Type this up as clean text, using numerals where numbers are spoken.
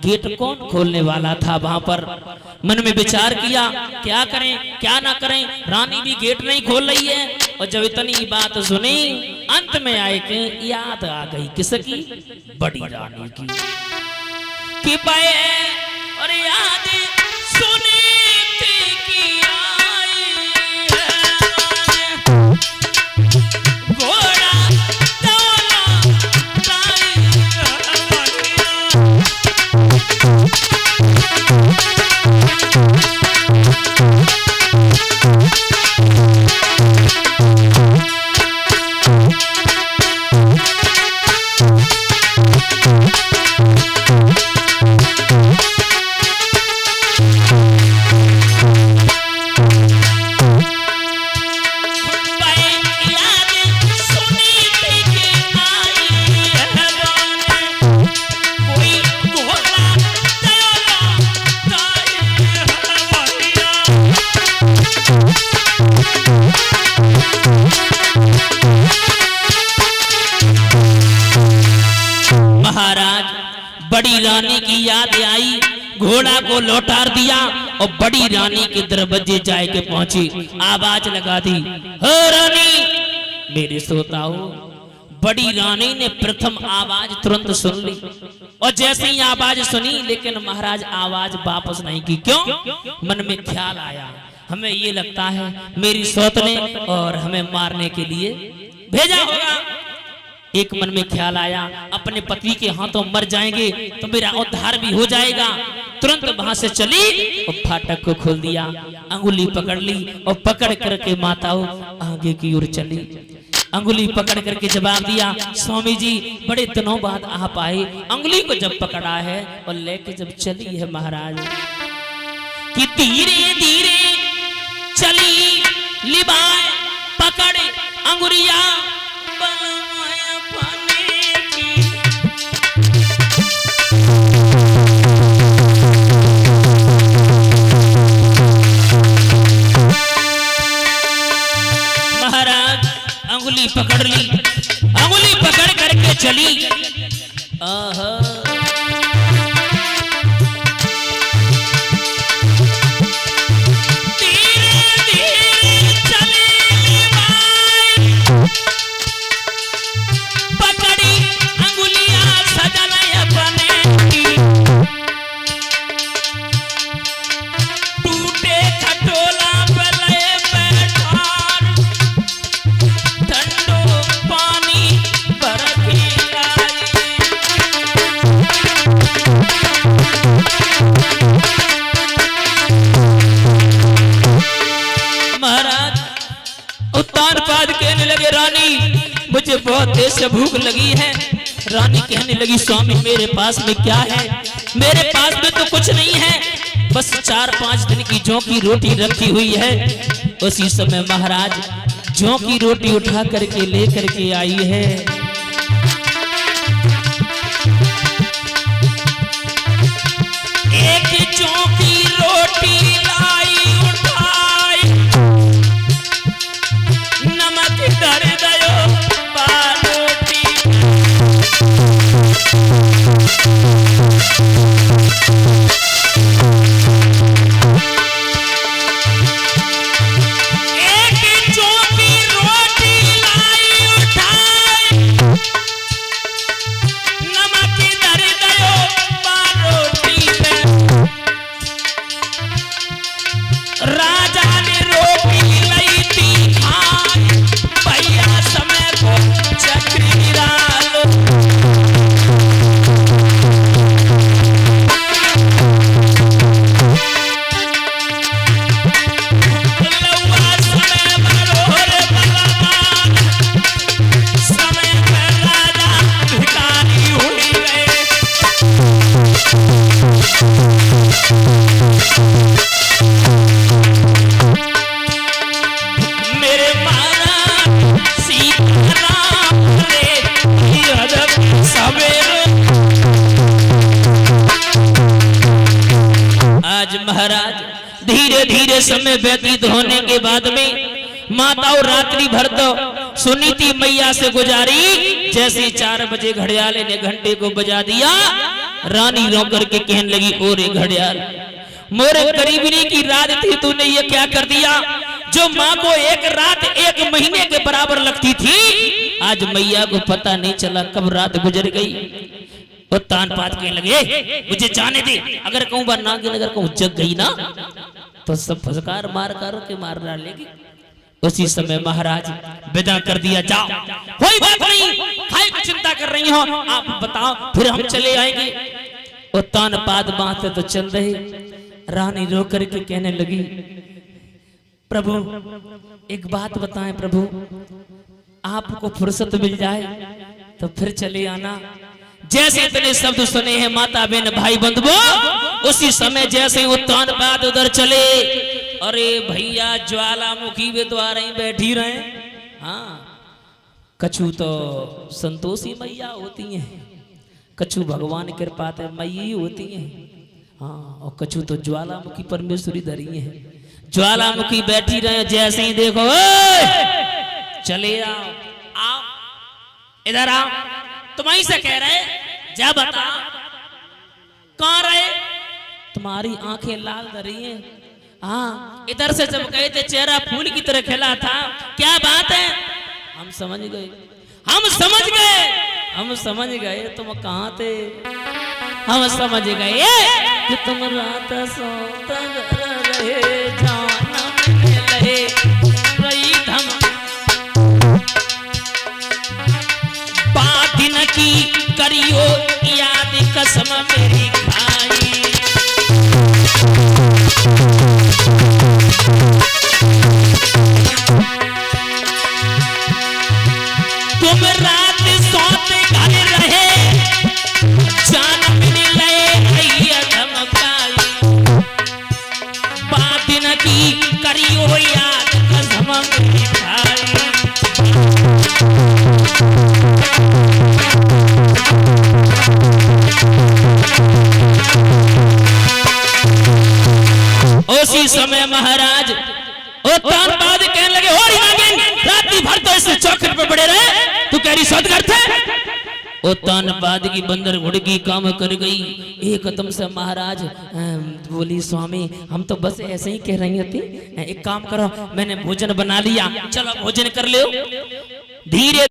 Gate कौन खोलने वाला था? वहां पर मन में विचार किया, क्या करें क्या ना करें, रानी भी गेट नहीं खोल रही है। और जब इतनी बात सुनी, अंत में आए कि याद आ गई किसकी? बड़ी रानी की। कि पाए और याद सुनी थी कि आई है घोड़ा दौला ताई बड़ी रानी की याद आई, घोड़ा को लौटार दिया और बड़ी रानी के दरवाजे जाए के पहुंची, आवाज लगा दी, हो रानी मेरे सोता हो। बड़ी रानी ने प्रथम आवाज तुरंत सुन ली और जैसे ही आवाज सुनी, लेकिन महाराज आवाज वापस नहीं की। क्यों? मन में ख्याल आया, हमें ये लगता है मेरी सौत ने और हमें मारने के लिए भेजा होगा। एक मन में ख्याल आया, अपने पति के हाथों मर जाएंगे तो मेरा उद्धार भी हो जाएगा। तुरंत वहां से चली और फाटक को खोल दिया, अंगुली पकड़ ली और पकड़ करके माताओं आगे की ओर चली। अंगुली पकड़ करके जवाब दिया, स्वामी जी बड़े दिनों बाद आप आए। अंगुली को जब पकड़ा है और लेके जब चली है महाराज, कि धीरे धीरे चली लिबाए पकड़े अंगुरिया अंगुली पकड़ ली, अंगुली पकड़ करके चली। धीरे धीरे चली पकड़ी अंगुलियां सजन अपने टूटे खटोला कहने लगे, रानी मुझे बहुत देर से भूख लगी है। रानी कहने लगी, स्वामी मेरे पास में क्या है? मेरे पास में तो कुछ नहीं है, बस 4-5 दिन की जौ की रोटी रखी हुई है। उसी समय महाराज जौ की रोटी उठा करके लेकर के आई है। एक जौ की रोटी लाई उठाई, नमक कर दयो बारोटी। एक जौ की रोटी लाई उठाई, नमक कर दयो बारोटी पे। राजा ने रोटी लाई थी खाई, भैया समय को चक्री गिरालो। लौआ समय बरोर बलवान, समय पर राजा भिखारी हुई गए। मेरे महाराज सीताराम रे सवेरे। आज महाराज धीरे धीरे समय व्यतीत होने के बाद में माताओं रात्रि भर तो सुनीति मैया से गुजारी। जैसे 4 बजे घड़ियाले ने घंटे को बजा दिया, रानी रो करके कहने लगी, ओरे घड़ियाल, मोरे गरीबनी की रात थी, तूने ये क्या कर दिया? जो माँ को एक रात 1 महीने के बराबर लगती थी, आज मैया को पता नहीं चला कब रात गुजर गई। वो तान पात कहने लगे, मुझे जाने दे, अगर कहूँ बार ना अगर कहूँ जग गई ना तो सब फसकार मार कर के मार डालेगी। उसी समय महाराज विदा कर दिया, जाओ कोई बात नहीं, खाई को चिंता कर रही हो, आप बताओ फिर हम चले आएंगे। वो तान पात बांधते तो चल रहे। रानी रो करके कहने लगी, प्रभु एक बात बताएं प्रभु, आपको फुर्सत मिल जाए तो फिर चले आना। जैसे इतने शब्द सुने हैं माता बहन भाई बंधुओं, उसी समय जैसे उत्तान पात उधर चले, अरे भैया ज्वालामुखी वे द्वारा ही बैठी रहे। हाँ, कछु तो संतोषी मैया होती हैं, कछु भगवान कृपा से मैया होती हैं। हाँ, और कछु तो ज्वालामुखी परमेश्वरी धरी है। ज्वालामुखी बैठी रहे, जैसे ही देखो चले आओ, आओ इधर आओ, तुम्हारी से कह रहे, जा बता कहाँ रहे? तुम्हारी आंखें लाल धरी हैं। हाँ, इधर से जब गए थे चेहरा फूल की तरह खिला था, क्या बात है? हम समझ गए, हम समझ गए, हम समझ गए तुम कहाँ थे। हम समझ गए कि तुम रात सोते रहे, जाना रहे, रही धम बात न की करियो याद कसम मेरी खाई। तुम रात सोते घर रहे, जान मिले भैया धमकाई, बात न की करियो याद कसम मेरी खाई। उसी समय महाराज उत्तान पाद कहने लगे, हो नागिन, रात्रि भर तो इस चौखट पे पड़े रहे, तू कह रही सौद करते। उत्तान पाद की बंदर घुड़की काम कर गई। एक कदम से महाराज बोली, स्वामी हम तो बस ऐसे ही कह रही थी, एक काम करो, मैंने भोजन बना लिया, चलो भोजन कर लो। धीरे